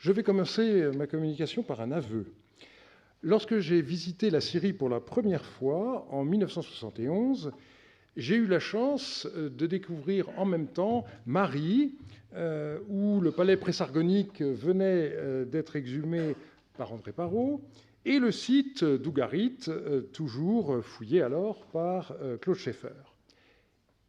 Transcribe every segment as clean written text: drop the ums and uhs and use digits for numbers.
Je vais commencer ma communication par un aveu. Lorsque j'ai visité la Syrie pour la première fois, en 1971, j'ai eu la chance de découvrir en même temps Mari, où le palais pressargonique venait d'être exhumé par André Parrot, et le site d'Ougarit, toujours fouillé alors par Claude Schaeffer.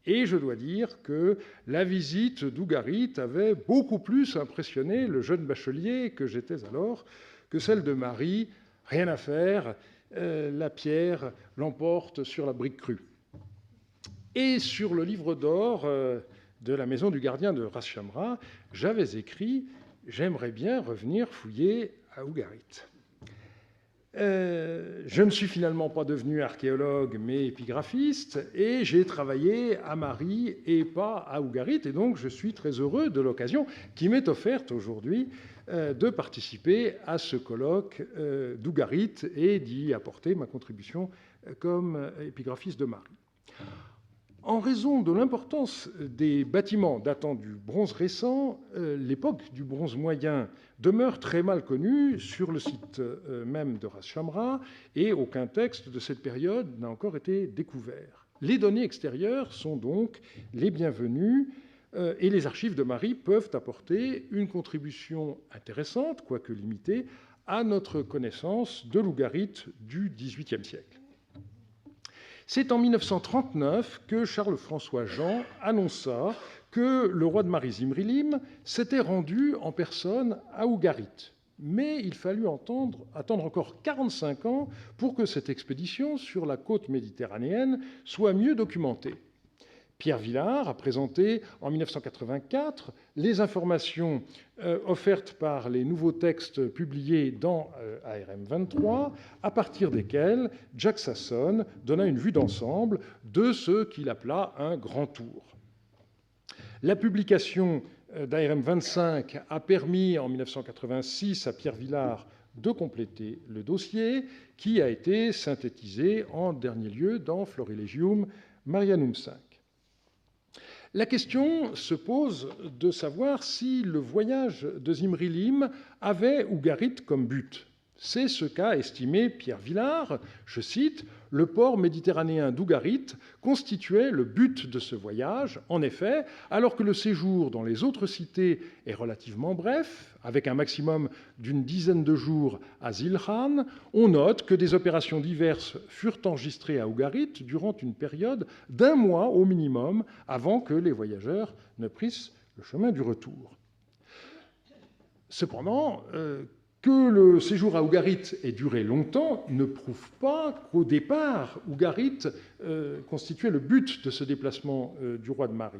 Et je dois dire que la visite d'Ougarit avait beaucoup plus impressionné le jeune bachelier que j'étais alors que celle de Mari. Rien à faire, la pierre l'emporte sur la brique crue. Et sur le livre d'or de la maison du gardien de Ras Shamra, j'avais écrit « J'aimerais bien revenir fouiller à Ougarit ». Je ne suis finalement pas devenu archéologue, mais épigraphiste, et j'ai travaillé à Mari et pas à Ougarit, et donc je suis très heureux de l'occasion qui m'est offerte aujourd'hui de participer à ce colloque d'Ougarit et d'y apporter ma contribution comme épigraphiste de Mari. En raison de l'importance des bâtiments datant du bronze récent, l'époque du bronze moyen demeure très mal connue sur le site même de Ras Shamra et aucun texte de cette période n'a encore été découvert. Les données extérieures sont donc les bienvenues et les archives de Mari peuvent apporter une contribution intéressante, quoique limitée, à notre connaissance de l'Ougarit du XVIIIe siècle. C'est en 1939 que Charles-François Jean annonça que le roi de Mari Zimrilim s'était rendu en personne à Ougarit. Mais il fallut attendre encore 45 ans pour que cette expédition sur la côte méditerranéenne soit mieux documentée. Pierre Villard a présenté en 1984 les informations offertes par les nouveaux textes publiés dans ARM 23, à partir desquels Jack Sasson donna une vue d'ensemble de ce qu'il appela un grand tour. La publication d'ARM 25 a permis en 1986 à Pierre Villard de compléter le dossier qui a été synthétisé en dernier lieu dans Florilegium Marianum 5. La question se pose de savoir si le voyage de Zimrilim avait Ougarit comme but. C'est ce qu'a estimé Pierre Villard, je cite, « Le port méditerranéen d'Ougarit constituait le but de ce voyage. En effet, alors que le séjour dans les autres cités est relativement bref, avec un maximum d'une dizaine de jours à Zilhan, on note que des opérations diverses furent enregistrées à Ougarit durant une période d'un mois au minimum avant que les voyageurs ne prissent le chemin du retour. » Cependant, que le séjour à Ougarit ait duré longtemps ne prouve pas qu'au départ, Ougarit constituait le but de ce déplacement du roi de Mari.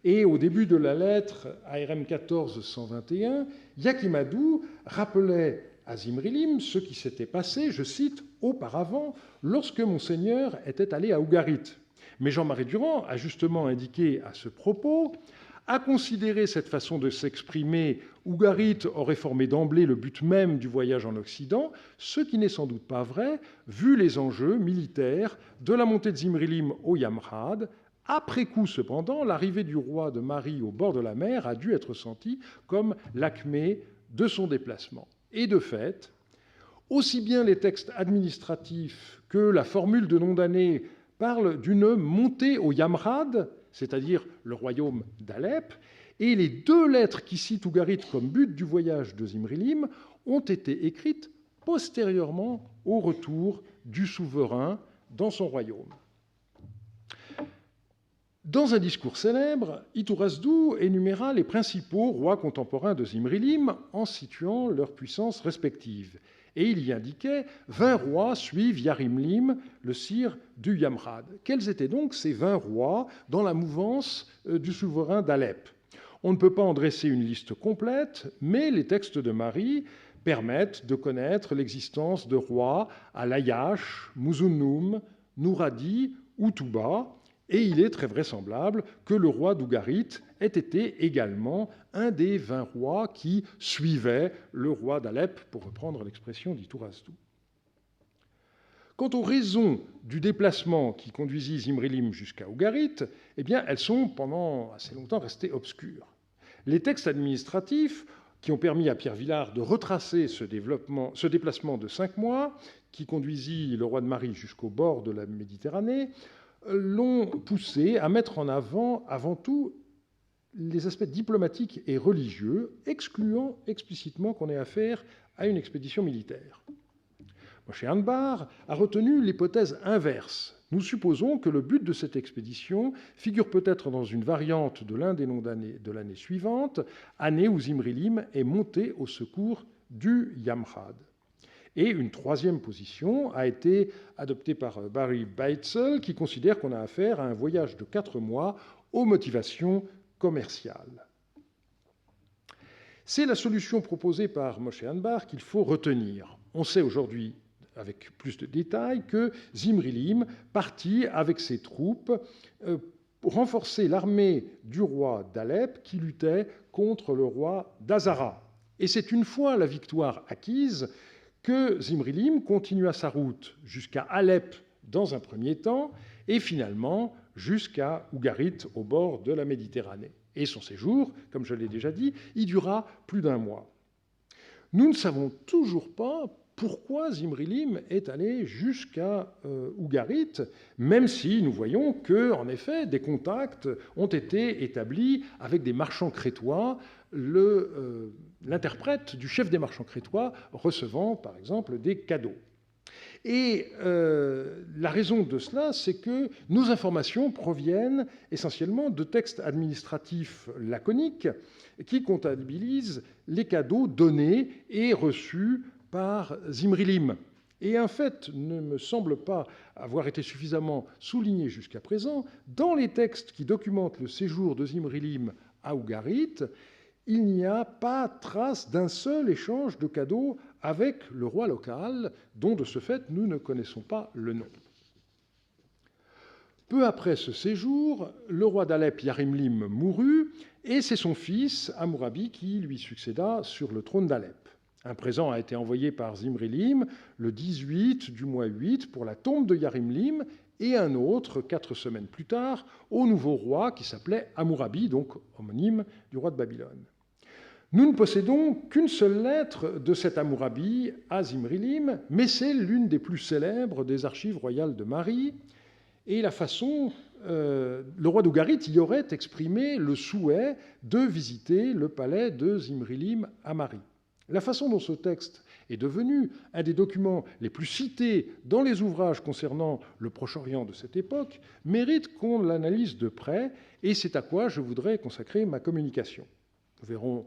Et au début de la lettre ARM 14-121, Yakimadou rappelait à Zimrilim ce qui s'était passé, je cite, « auparavant, lorsque Monseigneur était allé à Ougarit ». Mais Jean-Marie Durand a justement indiqué à ce propos « À considérer cette façon de s'exprimer, Ougarit aurait formé d'emblée le but même du voyage en Occident, ce qui n'est sans doute pas vrai, vu les enjeux militaires de la montée de Zimrilim au Yamrad. Après coup, cependant, l'arrivée du roi de Mari au bord de la mer a dû être sentie comme l'acmé de son déplacement. Et de fait, aussi bien les textes administratifs que la formule de nom d'année parlent d'une montée au Yamrad, c'est-à-dire le royaume d'Alep, et les deux lettres qui citent Ougarit comme but du voyage de Zimrilim ont été écrites postérieurement au retour du souverain dans son royaume. Dans un discours célèbre, Itourasdou énuméra les principaux rois contemporains de Zimrilim en situant leurs puissances respectives. Et il y indiquait « 20 rois suivent Yarimlim, le sire du Yamrad ». Quels étaient donc ces 20 rois dans la mouvance du souverain d'Alep ? On ne peut pas en dresser une liste complète, mais les textes de Mari permettent de connaître l'existence de rois à Layash, Muzunum, Nouradi ou Touba, et il est très vraisemblable que le roi d'Ougarit ait été également un des 20 rois qui suivaient le roi d'Alep, pour reprendre l'expression d'Itourasdou. Quant aux raisons du déplacement qui conduisit Zimrilim jusqu'à Ougarit, eh bien, elles sont pendant assez longtemps restées obscures. Les textes administratifs qui ont permis à Pierre Villard de retracer ce déplacement de 5 mois, qui conduisit le roi de Marie jusqu'au bord de la Méditerranée, l'ont poussé à mettre en avant tout, les aspects diplomatiques et religieux, excluant explicitement qu'on ait affaire à une expédition militaire. Moshe Anbar a retenu l'hypothèse inverse. Nous supposons que le but de cette expédition figure peut-être dans une variante de l'un des noms de l'année suivante, année où Zimrilim est monté au secours du Yamhad. Et une troisième position a été adoptée par Barry Beitzel, qui considère qu'on a affaire à un voyage de 4 mois aux motivations commerciales. C'est la solution proposée par Moshe Anbar qu'il faut retenir. On sait aujourd'hui, avec plus de détails, que Zimrilim partit avec ses troupes renforcer l'armée du roi d'Alep qui luttait contre le roi d'Azara. Et c'est une fois la victoire acquise que Zimrilim continua sa route jusqu'à Alep dans un premier temps et finalement jusqu'à Ougarit au bord de la Méditerranée. Et son séjour, comme je l'ai déjà dit, y dura plus d'1 mois. Nous ne savons toujours pas pourquoi Zimrilim est allé jusqu'à Ougarit, même si nous voyons que, en effet, des contacts ont été établis avec des marchands crétois, l'interprète du chef des marchands crétois recevant, par exemple, des cadeaux. Et la raison de cela, c'est que nos informations proviennent essentiellement de textes administratifs laconiques qui comptabilisent les cadeaux donnés et reçus par Zimrilim. Et un fait ne me semble pas avoir été suffisamment souligné jusqu'à présent. Dans les textes qui documentent le séjour de Zimrilim à Ougarit, il n'y a pas trace d'un seul échange de cadeaux avec le roi local, dont de ce fait nous ne connaissons pas le nom. Peu après ce séjour, le roi d'Alep Yarimlim mourut, et c'est son fils Hammurabi qui lui succéda sur le trône d'Alep. Un présent a été envoyé par Zimrilim le 18 du mois 8 pour la tombe de Yarimlim, et un autre 4 semaines plus tard au nouveau roi qui s'appelait Hammurabi, donc homonyme du roi de Babylone. Nous ne possédons qu'une seule lettre de cet Hammurabi à Zimrilim, mais c'est l'une des plus célèbres des archives royales de Marie, et la façon, le roi d'Ougarit y aurait exprimé le souhait de visiter le palais de Zimrilim à Marie. La façon dont ce texte est devenu un des documents les plus cités dans les ouvrages concernant le Proche-Orient de cette époque mérite qu'on l'analyse de près, et c'est à quoi je voudrais consacrer ma communication. Nous verrons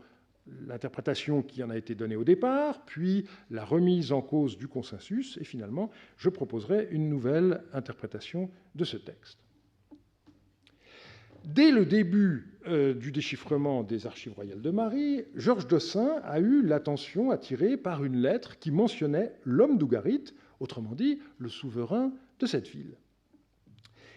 l'interprétation qui en a été donnée au départ, puis la remise en cause du consensus, et finalement, je proposerai une nouvelle interprétation de ce texte. Dès le début du déchiffrement des archives royales de Marie, Georges Dossin a eu l'attention attirée par une lettre qui mentionnait l'homme d'Ougarit, autrement dit, le souverain de cette ville.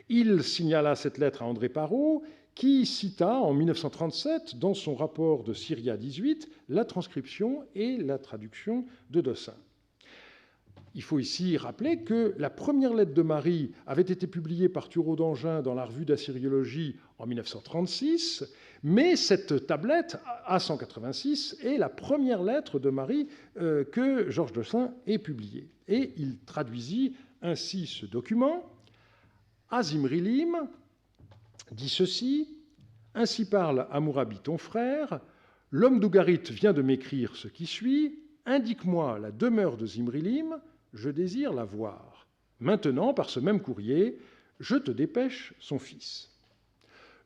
Il signala cette lettre à André Parrot, qui cita en 1937, dans son rapport de Syria 18, la transcription et la traduction de Dossin. Il faut ici rappeler que la première lettre de Marie avait été publiée par Thureau d'Angin dans la revue d'Assyriologie en 1936, mais cette tablette A186 est la première lettre de Marie que Georges Dossin ait publiée. Et il traduisit ainsi ce document. Zimrilim dit ceci: « Ainsi parle Hammurabi ton frère, l'homme d'Ougarit vient de m'écrire ce qui suit, indique-moi la demeure de Zimrilim, je désire la voir. Maintenant, par ce même courrier, je te dépêche son fils. »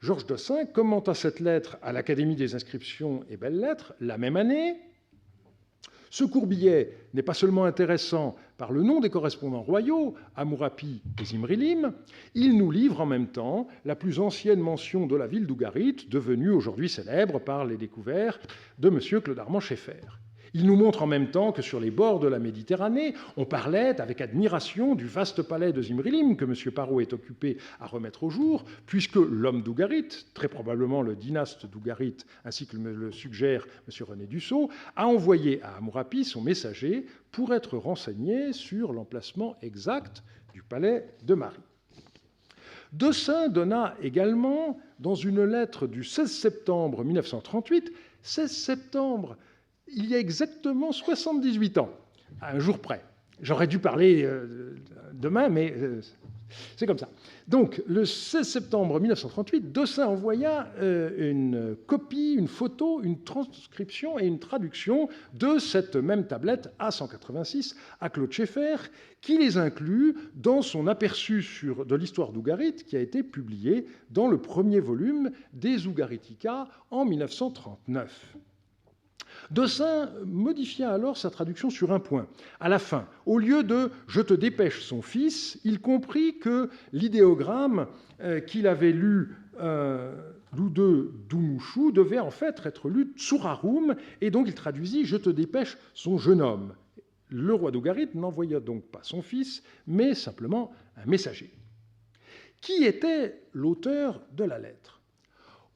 Georges Dossin commenta cette lettre à l'Académie des inscriptions et belles-lettres la même année. Ce court billet n'est pas seulement intéressant par le nom des correspondants royaux, Hammurapi et Zimrilim, il nous livre en même temps la plus ancienne mention de la ville d'Ougarit, devenue aujourd'hui célèbre par les découvertes de M. Claude Armand Scheffer. Il nous montre en même temps que sur les bords de la Méditerranée, on parlait avec admiration du vaste palais de Zimrilim que M. Parrot est occupé à remettre au jour, puisque l'homme d'Ougarit, très probablement le dynaste d'Ougarit, ainsi que le suggère M. René Dussault, a envoyé à Hammurapi son messager pour être renseigné sur l'emplacement exact du palais de Marie. Dossin donna également, dans une lettre du 16 septembre 1938, 16 septembre, il y a exactement 78 ans, à un jour près. J'aurais dû parler demain, mais c'est comme ça. Donc, le 16 septembre 1938, Dossin envoya une copie, une photo, une transcription et une traduction de cette même tablette A186 à Claude Schaeffer, qui les inclut dans son aperçu de l'histoire d'Ougarit, qui a été publié dans le premier volume des Ougaritica en 1939. Dossin modifia alors sa traduction sur un point. À la fin, au lieu de « Je te dépêche son fils », il comprit que l'idéogramme qu'il avait lu Lude Dumouchou devait en fait être lu Tsurarum, et donc il traduisit « Je te dépêche son jeune homme ». Le roi d'Ougarit n'envoya donc pas son fils, mais simplement un messager. Qui était l'auteur de la lettre ?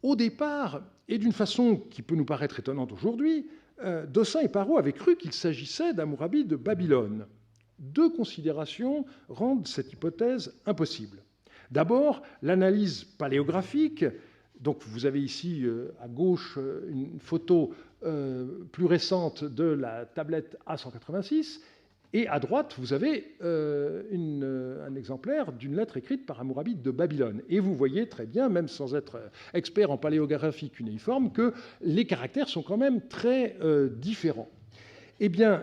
Au départ, et d'une façon qui peut nous paraître étonnante aujourd'hui, Dossin et Parrot avaient cru qu'il s'agissait d'Hammurabi de Babylone. Deux considérations rendent cette hypothèse impossible. D'abord, l'analyse paléographique. Donc vous avez ici à gauche une photo plus récente de la tablette A186, et à droite, vous avez un exemplaire d'une lettre écrite par Hammurabi de Babylone. Et vous voyez très bien, même sans être expert en paléographie cunéiforme, que les caractères sont quand même très différents. Eh bien,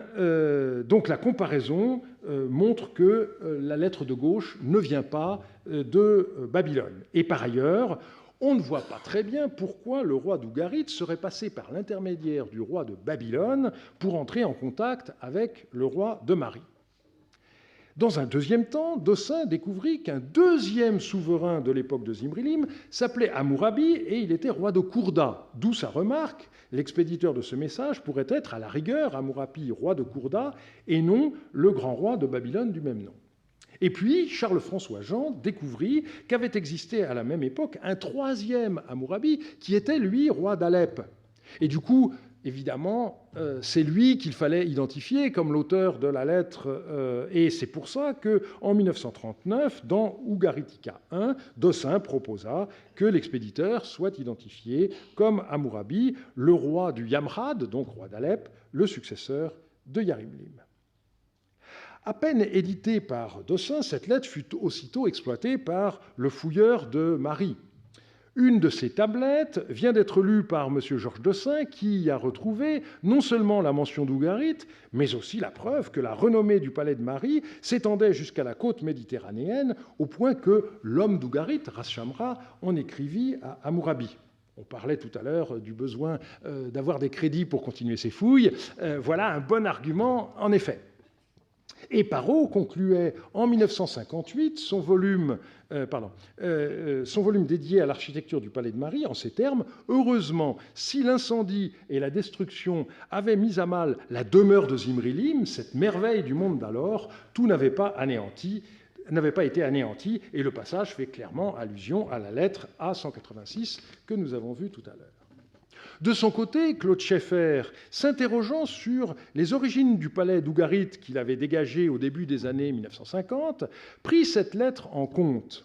donc la comparaison montre que la lettre de gauche ne vient pas de Babylone. Et par ailleurs, on ne voit pas très bien pourquoi le roi d'Ougarit serait passé par l'intermédiaire du roi de Babylone pour entrer en contact avec le roi de Mari. Dans un deuxième temps, Dossin découvrit qu'un deuxième souverain de l'époque de Zimrilim s'appelait Hammurabi et il était roi de Kourda, d'où sa remarque, l'expéditeur de ce message pourrait être à la rigueur Hammurabi, roi de Kourda, et non le grand roi de Babylone du même nom. Et puis, Charles-François Jean découvrit qu'avait existé à la même époque un troisième Hammurabi qui était, lui, roi d'Alep. Et du coup, évidemment, c'est lui qu'il fallait identifier comme l'auteur de la lettre. Et c'est pour ça qu'en 1939, dans Ougaritica I, Dossin proposa que l'expéditeur soit identifié comme Hammurabi, le roi du Yamrad, donc roi d'Alep, le successeur de Yarimlim. À peine éditée par Dossin, cette lettre fut aussitôt exploitée par le fouilleur de Mari. Une de ces tablettes vient d'être lue par M. Georges Dossin, qui y a retrouvé non seulement la mention d'Ougarit, mais aussi la preuve que la renommée du palais de Mari s'étendait jusqu'à la côte méditerranéenne, au point que l'homme d'Ougarit, Ras Shamra, en écrivit à Hammurabi. On parlait tout à l'heure du besoin d'avoir des crédits pour continuer ses fouilles. Voilà un bon argument, en effet. Et Parrot concluait en 1958 son volume dédié à l'architecture du palais de Mari en ces termes : « Heureusement, si l'incendie et la destruction avaient mis à mal la demeure de Zimrilim, cette merveille du monde d'alors, tout n'avait pas été anéanti, et le passage fait clairement allusion à la lettre A186 que nous avons vue tout à l'heure. De son côté, Claude Schaeffer, s'interrogeant sur les origines du palais d'Ougarit qu'il avait dégagé au début des années 1950, prit cette lettre en compte.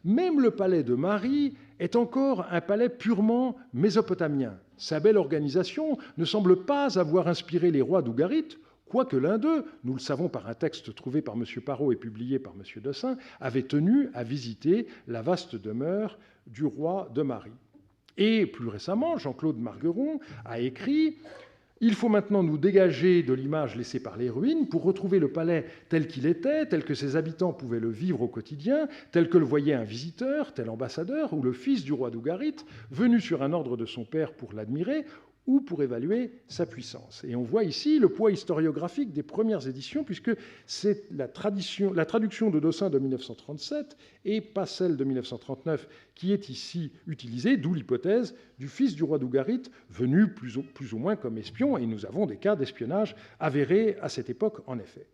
Même le palais de Mari est encore un palais purement mésopotamien. Sa belle organisation ne semble pas avoir inspiré les rois d'Ougarit, quoique l'un d'eux, nous le savons par un texte trouvé par M. Parrot et publié par M. Dossin, avait tenu à visiter la vaste demeure du roi de Mari. Et plus récemment, Jean-Claude Margueron a écrit « Il faut maintenant nous dégager de l'image laissée par les ruines pour retrouver le palais tel qu'il était, tel que ses habitants pouvaient le vivre au quotidien, tel que le voyait un visiteur, tel ambassadeur ou le fils du roi d'Ougarit, venu sur un ordre de son père pour l'admirer, ou pour évaluer sa puissance. » Et on voit ici le poids historiographique des premières éditions, puisque c'est la traduction de Dossin de 1937 et pas celle de 1939 qui est ici utilisée, d'où l'hypothèse du fils du roi d'Ougarit venu plus ou moins comme espion, et nous avons des cas d'espionnage avérés à cette époque en effet.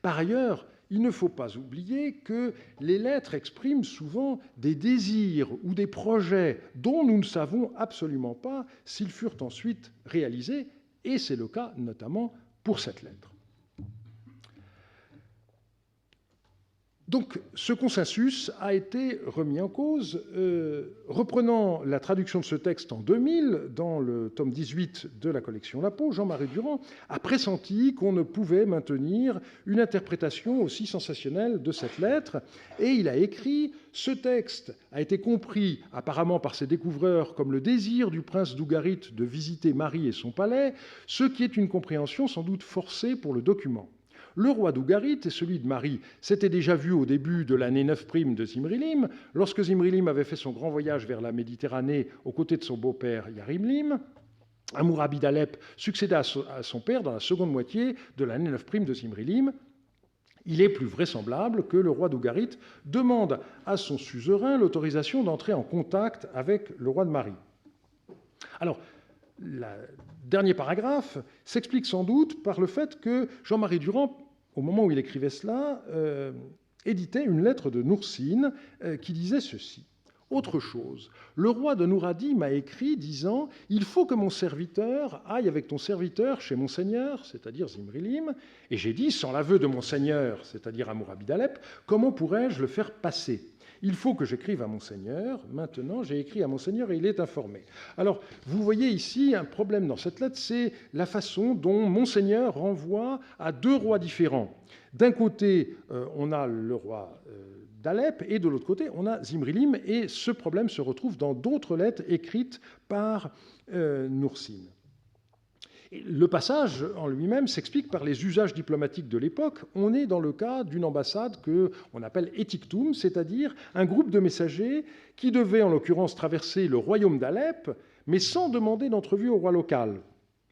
Par ailleurs, il ne faut pas oublier que les lettres expriment souvent des désirs ou des projets dont nous ne savons absolument pas s'ils furent ensuite réalisés, et c'est le cas notamment pour cette lettre. Donc, ce consensus a été remis en cause. Reprenant la traduction de ce texte en 2000, dans le tome 18 de la collection Lapo, Jean-Marie Durand a pressenti qu'on ne pouvait maintenir une interprétation aussi sensationnelle de cette lettre, et il a écrit « Ce texte a été compris apparemment par ses découvreurs comme le désir du prince d'Ougarit de visiter Marie et son palais, ce qui est une compréhension sans doute forcée pour le document. Le roi d'Ougarit et celui de Marie s'étaient déjà vus au début de l'année 9' de Zimrilim, lorsque Zimrilim avait fait son grand voyage vers la Méditerranée aux côtés de son beau-père Yarimlim. Hammurabi d'Alep succéda à son père dans la seconde moitié de l'année 9' de Zimrilim. Il est plus vraisemblable que le roi d'Ougarit demande à son suzerain l'autorisation d'entrer en contact avec le roi de Marie. Alors, le dernier paragraphe s'explique sans doute par le fait que Jean-Marie Durand, au moment où il écrivait cela, éditait une lettre de Noursine qui disait ceci. Autre chose, le roi de Nouradi m'a écrit disant « Il faut que mon serviteur aille avec ton serviteur chez mon seigneur, c'est-à-dire Zimrilim. » Et j'ai dit « Sans l'aveu de mon seigneur, c'est-à-dire Hammurabi d'Alep, comment pourrais-je le faire passer ? Il faut que j'écrive à mon seigneur. Maintenant, j'ai écrit à mon seigneur et il est informé. » Alors, vous voyez ici un problème dans cette lettre, c'est la façon dont Monseigneur renvoie à deux rois différents. D'un côté, on a le roi d'Alep, et de l'autre côté, on a Zimrilim, et ce problème se retrouve dans d'autres lettres écrites par Noursine. Le passage en lui-même s'explique par les usages diplomatiques de l'époque. On est dans le cas d'une ambassade qu'on appelle etiktum, c'est-à-dire un groupe de messagers qui devait en l'occurrence traverser le royaume d'Alep, mais sans demander d'entrevue au roi local.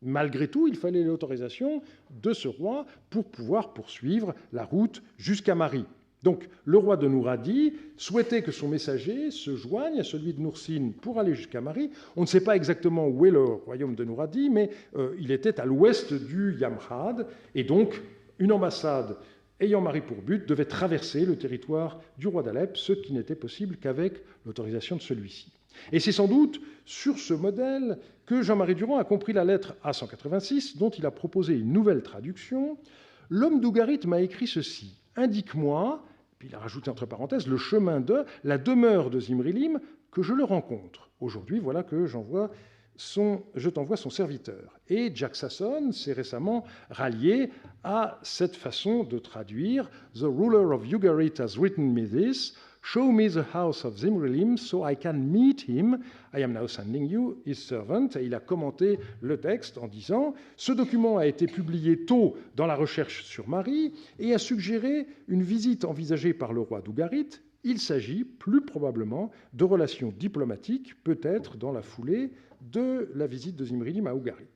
Malgré tout, il fallait l'autorisation de ce roi pour pouvoir poursuivre la route jusqu'à Marie. Donc, le roi de Nouradi souhaitait que son messager se joigne à celui de Noursine pour aller jusqu'à Marie. On ne sait pas exactement où est le royaume de Nouradi, mais il était à l'ouest du Yamrad, et donc une ambassade ayant Marie pour but devait traverser le territoire du roi d'Alep, ce qui n'était possible qu'avec l'autorisation de celui-ci. Et c'est sans doute sur ce modèle que Jean-Marie Durand a compris la lettre A186, dont il a proposé une nouvelle traduction. « L'homme d'Ougarit m'a écrit ceci. Indique-moi, puis il a rajouté entre parenthèses, le chemin de la demeure de Zimrilim, que je le rencontre. Aujourd'hui, voilà que je t'envoie son serviteur. » Et Jack Sasson s'est récemment rallié à cette façon de traduire « The ruler of Ugarit has written me this. Show me the house of Zimrilim so I can meet him. I am now sending you his servant. » Et il a commenté le texte en disant « Ce document a été publié tôt dans la recherche sur Marie et a suggéré une visite envisagée par le roi d'Ougarit. Il s'agit plus probablement de relations diplomatiques, peut-être dans la foulée de la visite de Zimrilim à Ougarit. »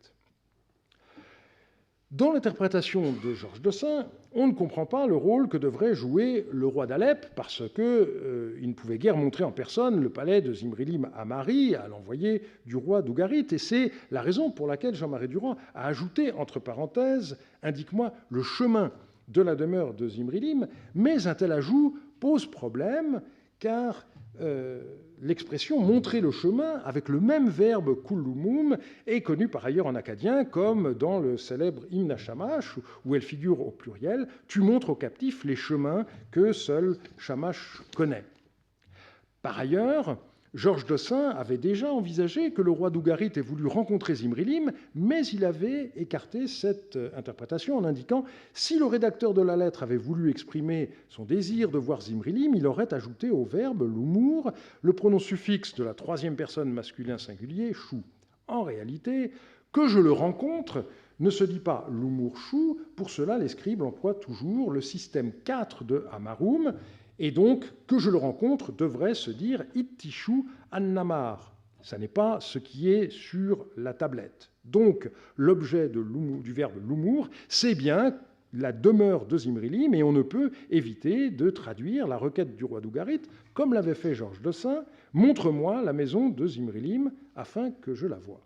Dans l'interprétation de Georges Dossin, on ne comprend pas le rôle que devrait jouer le roi d'Alep, parce qu'il ne pouvait guère montrer en personne le palais de Zimrilim à Marie, à l'envoyé du roi d'Ougarit. Et c'est la raison pour laquelle Jean-Marie Durand a ajouté, entre parenthèses, « Indique-moi le chemin de la demeure de Zimrilim », mais un tel ajout pose problème, car l'expression « montrer le chemin » avec le même verbe « kullumum » est connue par ailleurs en acadien, comme dans le célèbre hymne à Shamash, où elle figure au pluriel « Tu montres aux captifs les chemins que seul Shamash connaît ». Par ailleurs, Georges Dossin avait déjà envisagé que le roi d'Ougarit ait voulu rencontrer Zimrilim, mais il avait écarté cette interprétation en indiquant « Si le rédacteur de la lettre avait voulu exprimer son désir de voir Zimrilim, il aurait ajouté au verbe l'humour le pronom suffixe de la troisième personne masculin singulier, chou. » En réalité, que je le rencontre ne se dit pas l'humour chou, pour cela les scribes emploient toujours le système 4 de Hamarum, et donc, que je le rencontre devrait se dire « ittishu annamar ». Ça n'est pas ce qui est sur la tablette. Donc, l'objet du verbe « l'humour », c'est bien la demeure de Zimrilim, et on ne peut éviter de traduire la requête du roi d'Ougarit, comme l'avait fait Georges Dossin, « Montre-moi la maison de Zimrilim, afin que je la voie ».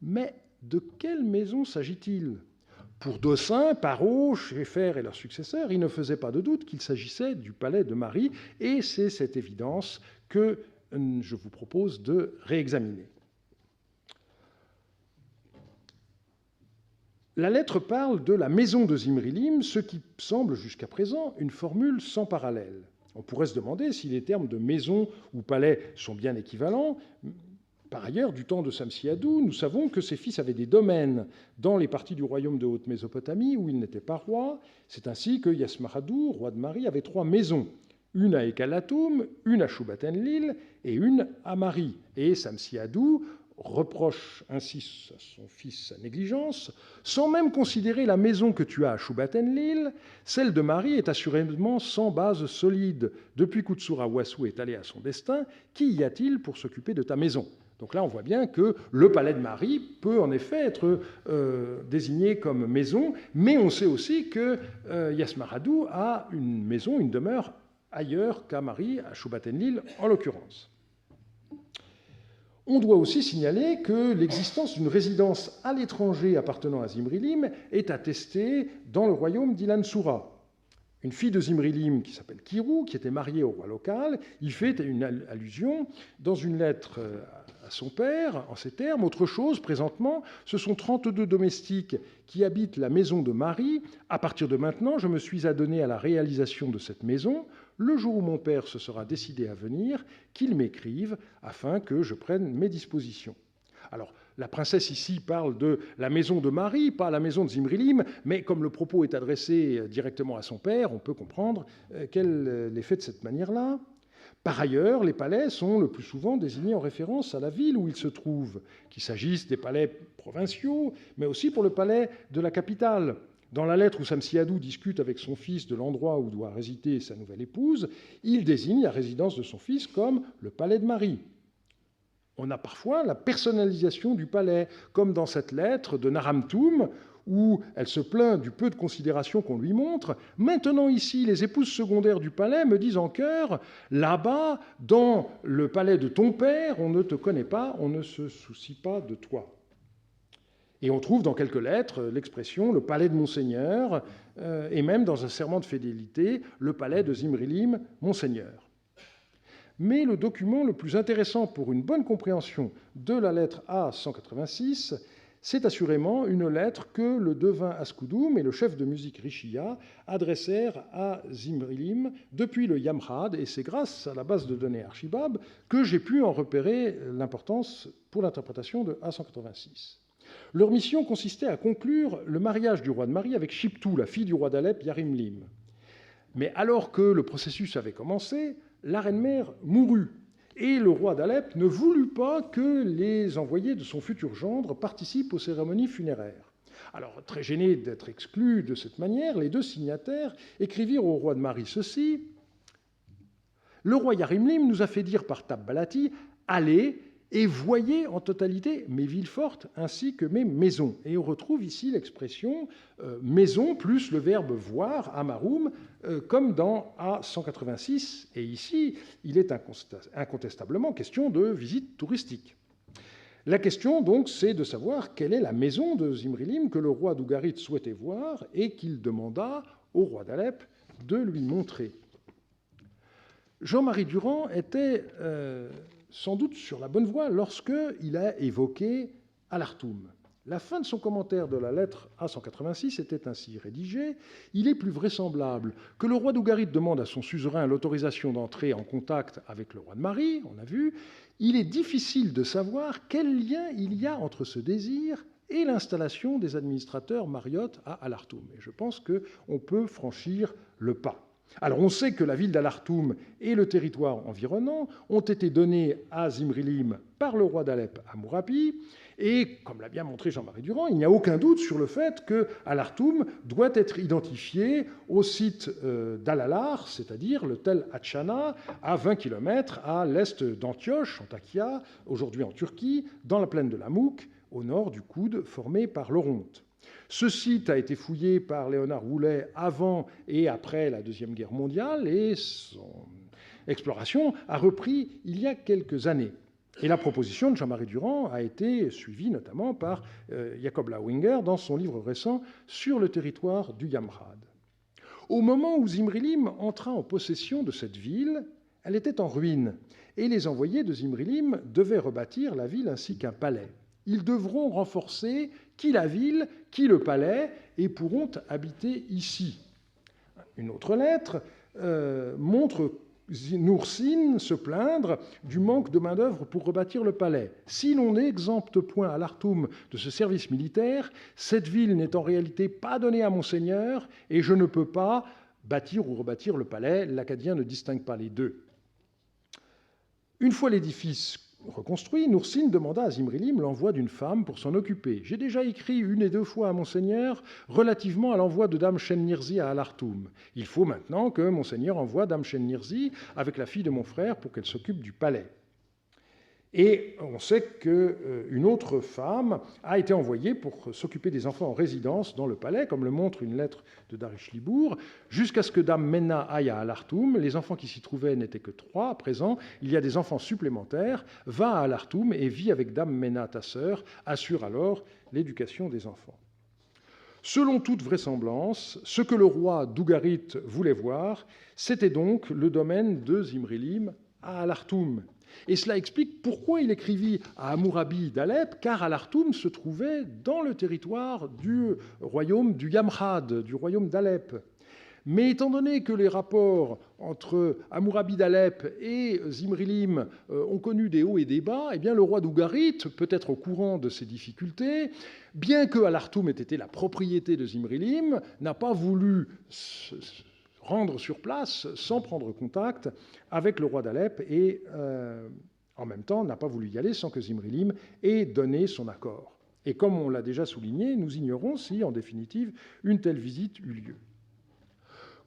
Mais de quelle maison s'agit-il ? Pour Dossin, Parrot, Schaeffer et leurs successeurs, il ne faisait pas de doute qu'il s'agissait du palais de Marie, et c'est cette évidence que je vous propose de réexaminer. La lettre parle de la maison de Zimrilim, ce qui semble jusqu'à présent une formule sans parallèle. On pourrait se demander si les termes de maison ou palais sont bien équivalents. Par ailleurs, du temps de Samsi-Adou, nous savons que ses fils avaient des domaines dans les parties du royaume de Haute-Mésopotamie où il n'était pas roi. C'est ainsi que Yasmaradou, roi de Mari, avait 3 maisons. Une à Ekalatum, une à Shubat-Enlil et une à Mari. Et Samsi-Adou reproche ainsi à son fils sa négligence, sans même considérer la maison que tu as à Shubat-Enlil. Celle de Mari est assurément sans base solide. Depuis qu'Utsura-Wassou est allé à son destin, qui y a-t-il pour s'occuper de ta maison ? Donc là, on voit bien que le palais de Mari peut en effet être désigné comme maison, mais on sait aussi que Yasmaradou a une maison, une demeure ailleurs qu'à Mari, à Shubat-Enlil en l'occurrence. On doit aussi signaler que l'existence d'une résidence à l'étranger appartenant à Zimrilim est attestée dans le royaume d'Ilan-Soura. Une fille de Zimrilim qui s'appelle Kirou, qui était mariée au roi local, y fait une allusion dans une lettre à son père, en ces termes. Autre chose, présentement, ce sont 32 domestiques qui habitent la maison de Mari. À partir de maintenant, je me suis adonné à la réalisation de cette maison. Le jour où mon père se sera décidé à venir, qu'il m'écrive afin que je prenne mes dispositions. Alors, la princesse ici parle de la maison de Mari, pas la maison de Zimrilim, mais comme le propos est adressé directement à son père, on peut comprendre qu'elle l'ait fait de cette manière-là. Par ailleurs, les palais sont le plus souvent désignés en référence à la ville où ils se trouvent, qu'il s'agisse des palais provinciaux, mais aussi pour le palais de la capitale. Dans la lettre où Samsi-Adou discute avec son fils de l'endroit où doit résider sa nouvelle épouse, il désigne la résidence de son fils comme le palais de Mari. On a parfois la personnalisation du palais, comme dans cette lettre de Naramtoum, où elle se plaint du peu de considération qu'on lui montre. Maintenant ici, les épouses secondaires du palais me disent en chœur, là-bas, dans le palais de ton père, on ne te connaît pas, on ne se soucie pas de toi. Et on trouve dans quelques lettres l'expression « le palais de Monseigneur » et même dans un serment de fidélité « le palais de Zimrilim, Monseigneur ». Mais le document le plus intéressant pour une bonne compréhension de la lettre A186, c'est assurément une lettre que le devin Askoudoum et le chef de musique Rishiya adressèrent à Zimrilim depuis le Yamrad, et c'est grâce à la base de données Archibab que j'ai pu en repérer l'importance pour l'interprétation de A186. Leur mission consistait à conclure le mariage du roi de Mari avec Shiptou, la fille du roi d'Alep, Yarimlim. Mais alors que le processus avait commencé, la reine-mère mourut, et le roi d'Alep ne voulut pas que les envoyés de son futur gendre participent aux cérémonies funéraires. Alors, très gênés d'être exclus de cette manière, les 2 signataires écrivirent au roi de Mari ceci : « Le roi Yarimlim nous a fait dire par Tab-Balati, allez et voyez en totalité mes villes fortes ainsi que mes maisons. » Et on retrouve ici l'expression maison plus le verbe voir, amarum, comme dans A186. Et ici, il est incontestablement question de visite touristique. La question, donc, c'est de savoir quelle est la maison de Zimrilim que le roi d'Ougarit souhaitait voir et qu'il demanda au roi d'Alep de lui montrer. Jean-Marie Durand était sans doute sur la bonne voie lorsqu'il a évoqué Alartoum. La fin de son commentaire de la lettre A186 était ainsi rédigée : « Il est plus vraisemblable que le roi d'Ougarit demande à son suzerain l'autorisation d'entrer en contact avec le roi de Mari, on a vu. Il est difficile de savoir quel lien il y a entre ce désir et l'installation des administrateurs mariotes à Alartoum. » Et je pense qu'on peut franchir le pas. Alors on sait que la ville d'Alartoum et le territoire environnant ont été donnés à Zimrilim par le roi d'Alep Hammurapi, et comme l'a bien montré Jean-Marie Durand, il n'y a aucun doute sur le fait que Alartoum doit être identifié au site d'Al-Alar, c'est-à-dire le Tel Hatchana, à 20 km à l'est d'Antioche, Antakya, aujourd'hui en Turquie, dans la plaine de l'Amouk, au nord du coude formé par l'Oronte. Ce site a été fouillé par Léonard Woulet avant et après la Deuxième Guerre mondiale, et son exploration a repris il y a quelques années. Et la proposition de Jean-Marie Durand a été suivie notamment par Jacob Lauinger dans son livre récent sur le territoire du Yamrad. Au moment où Zimrilim entra en possession de cette ville, elle était en ruine, et les envoyés de Zimrilim devaient rebâtir la ville ainsi qu'un palais. Ils devront renforcer qui la ville, qui le palais, et pourront habiter ici. Une autre lettre montre Nur-Sin se plaindre du manque de main-d'œuvre pour rebâtir le palais. Si l'on n'exempte point à Al-Hartoum de ce service militaire, cette ville n'est en réalité pas donnée à mon seigneur, et je ne peux pas bâtir ou rebâtir le palais. L'Akkadien ne distingue pas les deux. Une fois l'édifice reconstruit, Nur-Sin demanda à Zimrilim l'envoi d'une femme pour s'en occuper. J'ai déjà écrit 1 et 2 fois à monseigneur relativement à l'envoi de Dame Chennirzi à Al-Hartoum. Il faut maintenant que monseigneur envoie Dame Chennirzi avec la fille de mon frère pour qu'elle s'occupe du palais. Et on sait qu'une autre femme a été envoyée pour s'occuper des enfants en résidence dans le palais, comme le montre une lettre de Darish Libour, jusqu'à ce que Dame Menna aille à Al-Hartoum. Les enfants qui s'y trouvaient n'étaient que 3. À présent, il y a des enfants supplémentaires. Va à Al-Hartoum et vis avec Dame Menna, ta sœur, assure alors l'éducation des enfants. Selon toute vraisemblance, ce que le roi d'Ougarit voulait voir, c'était donc le domaine de Zimrilim à Al-Hartoum. Et cela explique pourquoi il écrivit à Hammurabi d'Alep, car Al-Hartoum se trouvait dans le territoire du royaume du Yamhad, du royaume d'Alep. Mais étant donné que les rapports entre Hammurabi d'Alep et Zimrilim ont connu des hauts et des bas, eh bien le roi d'Ougarit, peut-être au courant de ces difficultés, bien que Al-Hartoum ait été la propriété de Zimrilim, n'a pas voulu rendre sur place sans prendre contact avec le roi d'Alep et en même temps n'a pas voulu y aller sans que Zimrilim ait donné son accord. Et comme on l'a déjà souligné, nous ignorons si, en définitive, une telle visite eut lieu.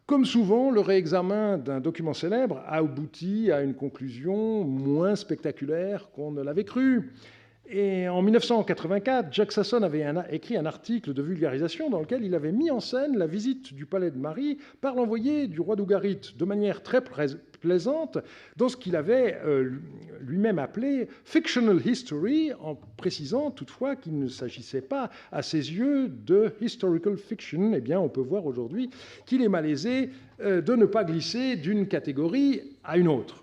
Comme souvent, le réexamen d'un document célèbre a abouti à une conclusion moins spectaculaire qu'on ne l'avait cru. Et en 1984, Jack Sasson avait écrit un article de vulgarisation dans lequel il avait mis en scène la visite du palais de Marie par l'envoyé du roi d'Ougarit de manière très plaisante dans ce qu'il avait lui-même appelé « fictional history », en précisant toutefois qu'il ne s'agissait pas à ses yeux de « historical fiction ». Eh bien, on peut voir aujourd'hui qu'il est malaisé de ne pas glisser d'une catégorie à une autre.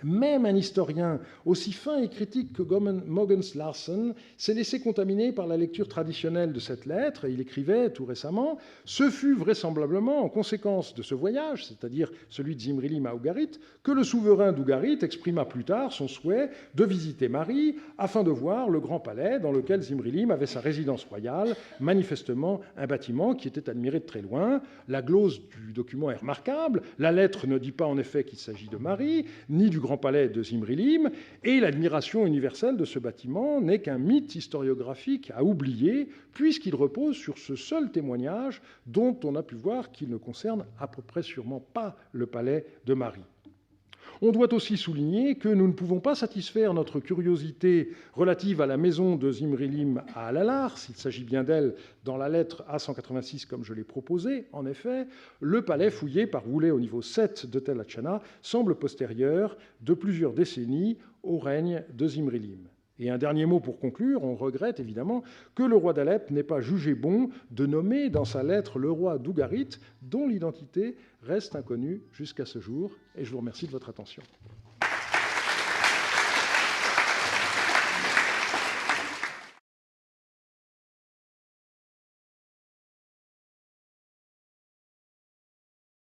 Même un historien aussi fin et critique que Mogens Larsson s'est laissé contaminer par la lecture traditionnelle de cette lettre. Il écrivait tout récemment « Ce fut vraisemblablement en conséquence de ce voyage, c'est-à-dire celui de Zimrilim à Ougarit, que le souverain d'Ougarit exprima plus tard son souhait de visiter Marie afin de voir le grand palais dans lequel Zimrilim avait sa résidence royale, manifestement un bâtiment qui était admiré de très loin. La glose du document est remarquable. La lettre ne dit pas en effet qu'il s'agit de Marie, ni du grand palais de Zimrilim, et l'admiration universelle de ce bâtiment n'est qu'un mythe historiographique à oublier, puisqu'il repose sur ce seul témoignage dont on a pu voir qu'il ne concerne à peu près sûrement pas le palais de Marie. On doit aussi souligner que nous ne pouvons pas satisfaire notre curiosité relative à la maison de Zimrilim à Al-Alar, s'il s'agit bien d'elle dans la lettre A186 comme je l'ai proposé. En effet, le palais fouillé par Woolley au niveau 7 de Tel Hatshana semble postérieur de plusieurs décennies au règne de Zimrilim. Et un dernier mot pour conclure, on regrette évidemment que le roi d'Alep n'ait pas jugé bon de nommer dans sa lettre le roi d'Ougarit, dont l'identité reste inconnue jusqu'à ce jour. Et je vous remercie de votre attention.